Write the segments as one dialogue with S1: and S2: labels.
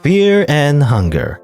S1: Fear and Hunger.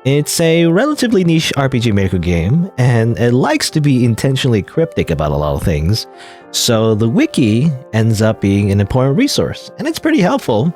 S1: It's a relatively niche RPG Maker game, and it likes to be intentionally cryptic about a lot of things, so the wiki ends up being an important resource, and it's pretty helpful.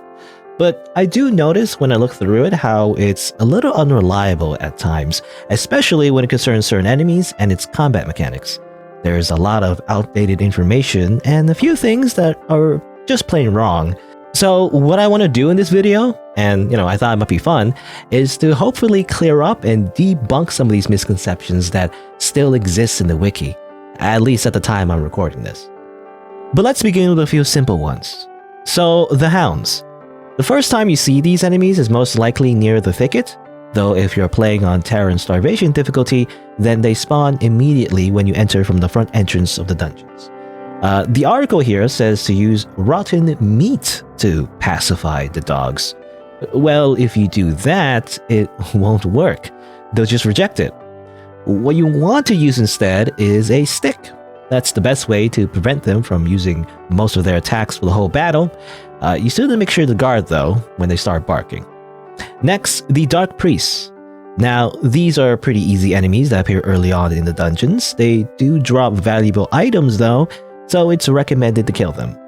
S1: But I do notice when I look through it how it's a little unreliable at times, especially when it concerns certain enemies and its combat mechanics. There's a lot of outdated information and a few things that are just plain wrong. So what I want to do in this video, and I thought it might be fun, is to hopefully clear up and debunk some of these misconceptions that still exist in the wiki, at least at the time I'm recording this. But let's begin with a few simple ones. So the Hounds. The first time you see these enemies is most likely near the thicket, though if you're playing on Terror and Starvation difficulty, then they spawn immediately when you enter from the front entrance of the dungeons. The article here says to use rotten meat to pacify the dogs. Well, if you do that, it won't work. They'll just reject it. What you want to use instead is a stick. That's the best way to prevent them from using most of their attacks for the whole battle. You still need to make sure to guard though when they start barking. Next, the Dark Priests. Now, these are pretty easy enemies that appear early on in the dungeons. They do drop valuable items though, so it's recommended to kill them.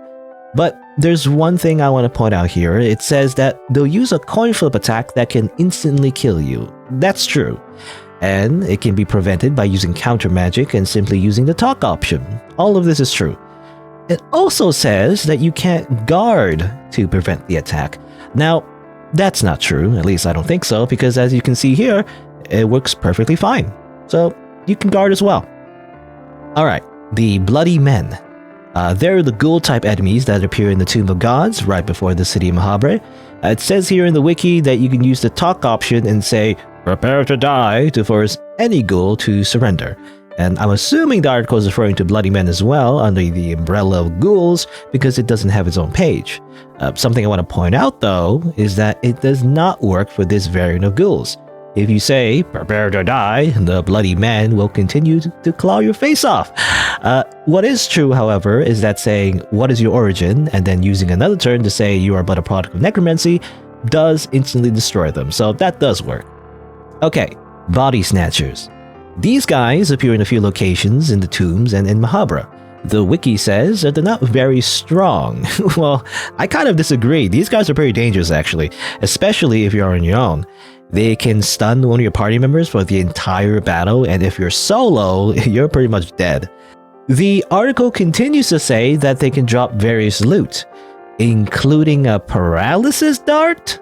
S1: But there's one thing I want to point out here. It says that they'll use a coin flip attack that can instantly kill you. That's true. And it can be prevented by using counter magic and simply using the talk option. All of this is true. It also says that you can't guard to prevent the attack. Now, that's not true, at least I don't think so, because as you can see here, it works perfectly fine. So you can guard as well. Alright, the Bloody Men. They're the ghoul-type enemies that appear in the Tomb of Gods right before the city of Mahabre. It says here in the wiki that you can use the talk option and say, "Prepare to die," to force any ghoul to surrender. And I'm assuming the article is referring to Bloody Men as well, under the umbrella of ghouls, because it doesn't have its own page. Something I want to point out though, is that it does not work for this variant of ghouls. If you say, "Prepare to die," the Bloody Men will continue to claw your face off. What is true, however, is that saying, "What is your origin?" and then using another turn to say you are but a product of necromancy does instantly destroy them, so that does work. Okay, Body Snatchers. These guys appear in a few locations in the tombs and in Mahabre. The wiki says that they're not very strong. Well, I kind of disagree. These guys are pretty dangerous actually, especially if you're on your own. They can stun one of your party members for the entire battle, and if you're solo, you're pretty much dead. The article continues to say that they can drop various loot, including a Paralysis Dart?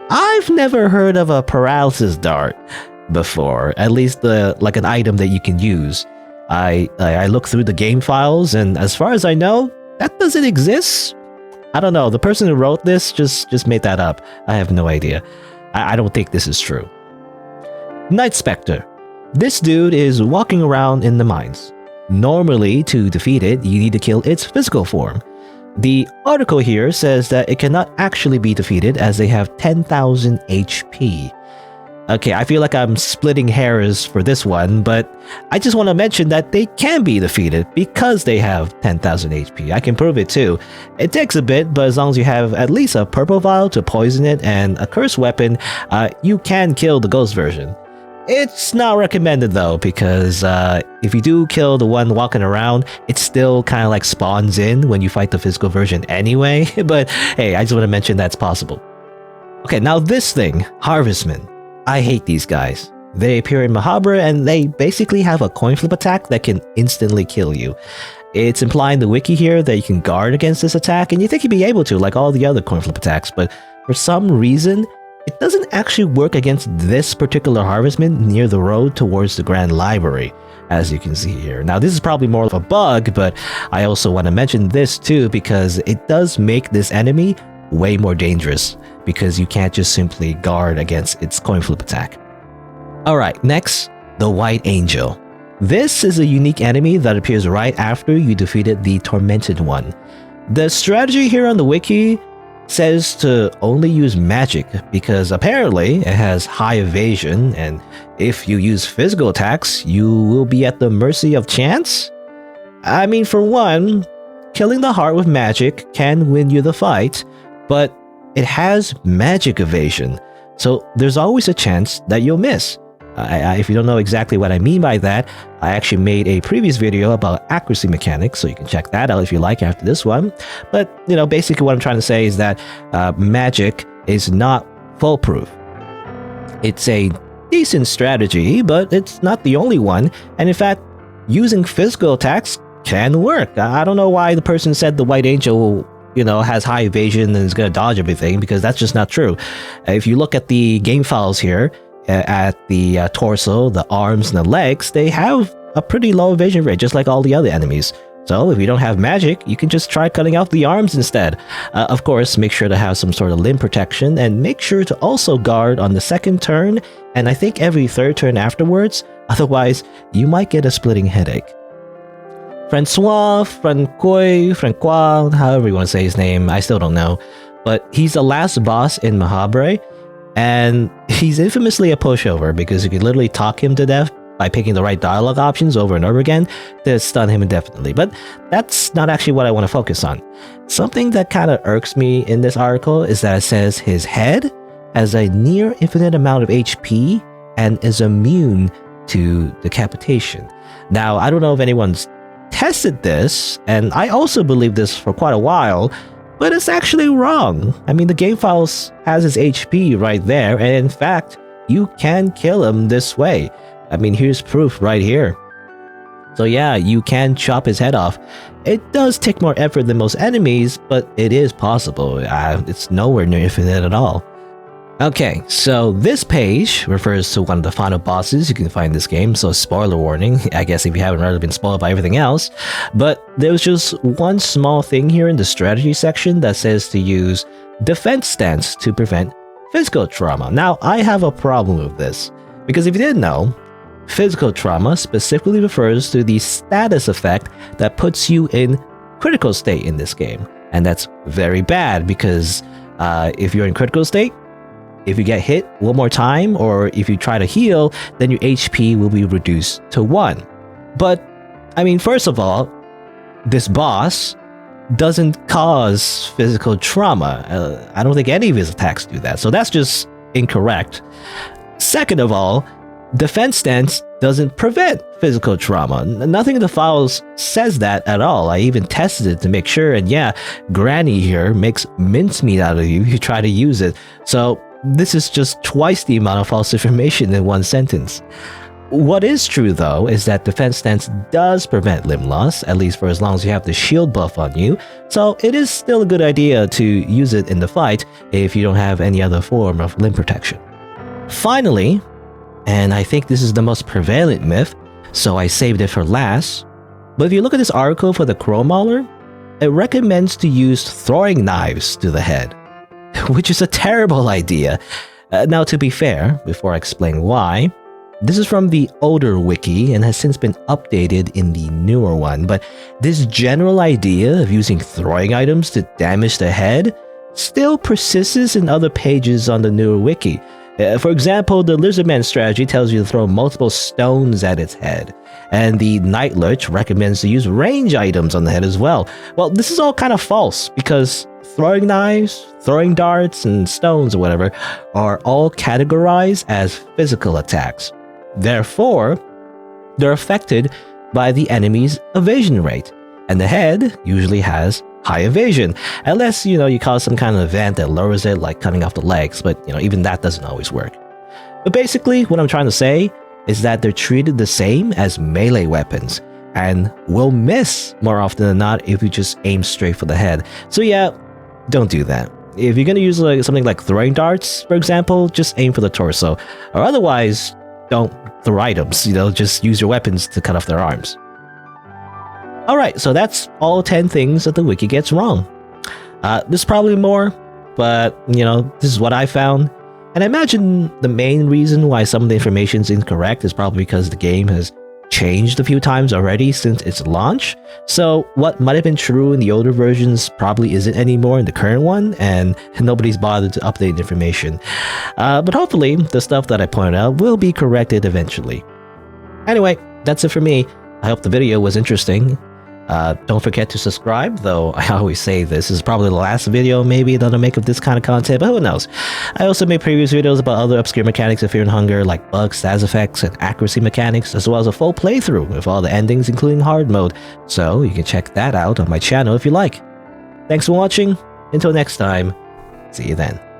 S1: I've never heard of a Paralysis Dart before, at least like an item that you can use. I looked through the game files, and as far as I know, that doesn't exist. I don't know, the person who wrote this just made that up. I have no idea. I don't think this is true. Night Specter. This dude is walking around in the mines. Normally, to defeat it, you need to kill its physical form. The article here says that it cannot actually be defeated as they have 10,000 HP. Okay, I feel like I'm splitting hairs for this one, but I just want to mention that they can be defeated because they have 10,000 HP. I can prove it too. It takes a bit, but as long as you have at least a purple vial to poison it and a curse weapon, you can kill the ghost version. It's not recommended though, because if you do kill the one walking around, it still kind of like spawns in when you fight the physical version anyway, but hey, I just want to mention that's possible. Okay, now this thing, Harvestmen. I hate these guys. They appear in Mahabre and they basically have a coin flip attack that can instantly kill you. It's implying the wiki here that you can guard against this attack, and you think you'd be able to, like all the other coin flip attacks, but for some reason, it doesn't actually work against this particular Harvestman near the road towards the Grand Library, as you can see here. Now, this is probably more of a bug, but I also want to mention this too because it does make this enemy way more dangerous, because you can't just simply guard against its coin flip attack. Alright, next, the White Angel. This is a unique enemy that appears right after you defeated the Tormented One. The strategy here on the wiki says to only use magic because apparently it has high evasion, and if you use physical attacks, you will be at the mercy of chance? I mean, for one, killing the heart with magic can win you the fight, but it has magic evasion, so there's always a chance that you'll miss. If you don't know exactly what I mean by that, I actually made a previous video about accuracy mechanics, so you can check that out if you like after this one. But, basically what I'm trying to say is that magic is not foolproof. It's a decent strategy, but it's not the only one, and in fact, using physical attacks can work. I don't know why the person said the White Angel has high evasion and is going to dodge everything, because that's just not true. If you look at the game files here, at the torso, the arms, and the legs, they have a pretty low evasion rate, just like all the other enemies. So if you don't have magic, you can just try cutting off the arms instead. Of course, make sure to have some sort of limb protection, and make sure to also guard on the second turn, and I think every third turn afterwards, otherwise you might get a splitting headache. Francois, however you want to say his name, I still don't know, but he's the last boss in Mahabre, and he's infamously a pushover because you can literally talk him to death by picking the right dialogue options over and over again to stun him indefinitely. But that's not actually what I want to focus on. Something that kind of irks me in this article is that it says his head has a near infinite amount of HP and is immune to decapitation. Now, I don't know if anyone's tested this, and I also believed this for quite a while, but it's actually wrong. I mean, the game files has his HP right there, and in fact, you can kill him this way. I mean, here's proof right here. So yeah, you can chop his head off. It does take more effort than most enemies, but it is possible. It's nowhere near infinite at all. Okay, so this page refers to one of the final bosses you can find in this game, so spoiler warning, I guess if you haven't already been spoiled by everything else. But there's just one small thing here in the strategy section that says to use defense stance to prevent physical trauma. Now, I have a problem with this, because if you didn't know, physical trauma specifically refers to the status effect that puts you in critical state in this game. And that's very bad, because if you're in critical state, if you get hit one more time, or if you try to heal, then your HP will be reduced to 1. But, I mean, first of all, this boss doesn't cause physical trauma. I don't think any of his attacks do that, so that's just incorrect. Second of all, defense stance doesn't prevent physical trauma. Nothing in the files says that at all. I even tested it to make sure, and yeah, Granny here makes mincemeat out of you if you try to use it. So this is just twice the amount of false information in one sentence. What is true, though, is that defense stance does prevent limb loss, at least for as long as you have the shield buff on you, so it is still a good idea to use it in the fight if you don't have any other form of limb protection. Finally, and I think this is the most prevalent myth, so I saved it for last, but if you look at this article for the Crow Mauler, it recommends to use throwing knives to the head, which is a terrible idea. Now, to be fair, before I explain why, this is from the older wiki and has since been updated in the newer one, but this general idea of using throwing items to damage the head still persists in other pages on the newer wiki. For example, the Lizardman strategy tells you to throw multiple stones at its head, and the Night Lurch recommends to use range items on the head as well. Well, this is all kind of false, because throwing knives, throwing darts, and stones or whatever are all categorized as physical attacks. Therefore, they're affected by the enemy's evasion rate, and the head usually has high evasion, unless you cause some kind of event that lowers it, like cutting off the legs, but even that doesn't always work. But basically, what I'm trying to say is that they're treated the same as melee weapons, and will miss more often than not if you just aim straight for the head. So yeah, don't do that. If you're gonna use something like throwing darts, for example, just aim for the torso, or otherwise, don't throw items, just use your weapons to cut off their arms. Alright, so that's all 10 things that the wiki gets wrong. There's probably more, but, this is what I found. And I imagine the main reason why some of the information is incorrect is probably because the game has changed a few times already since its launch. So what might have been true in the older versions probably isn't anymore in the current one, and nobody's bothered to update the information. But hopefully, the stuff that I pointed out will be corrected eventually. Anyway, that's it for me. I hope the video was interesting. Don't forget to subscribe, though I always say this is probably the last video maybe that I'll make of this kind of content, but who knows. I also make previous videos about other obscure mechanics of Fear and Hunger, like bugs, stats effects, and accuracy mechanics, as well as a full playthrough with all the endings, including hard mode, so you can check that out on my channel if you like. Thanks for watching. Until next time, see you then.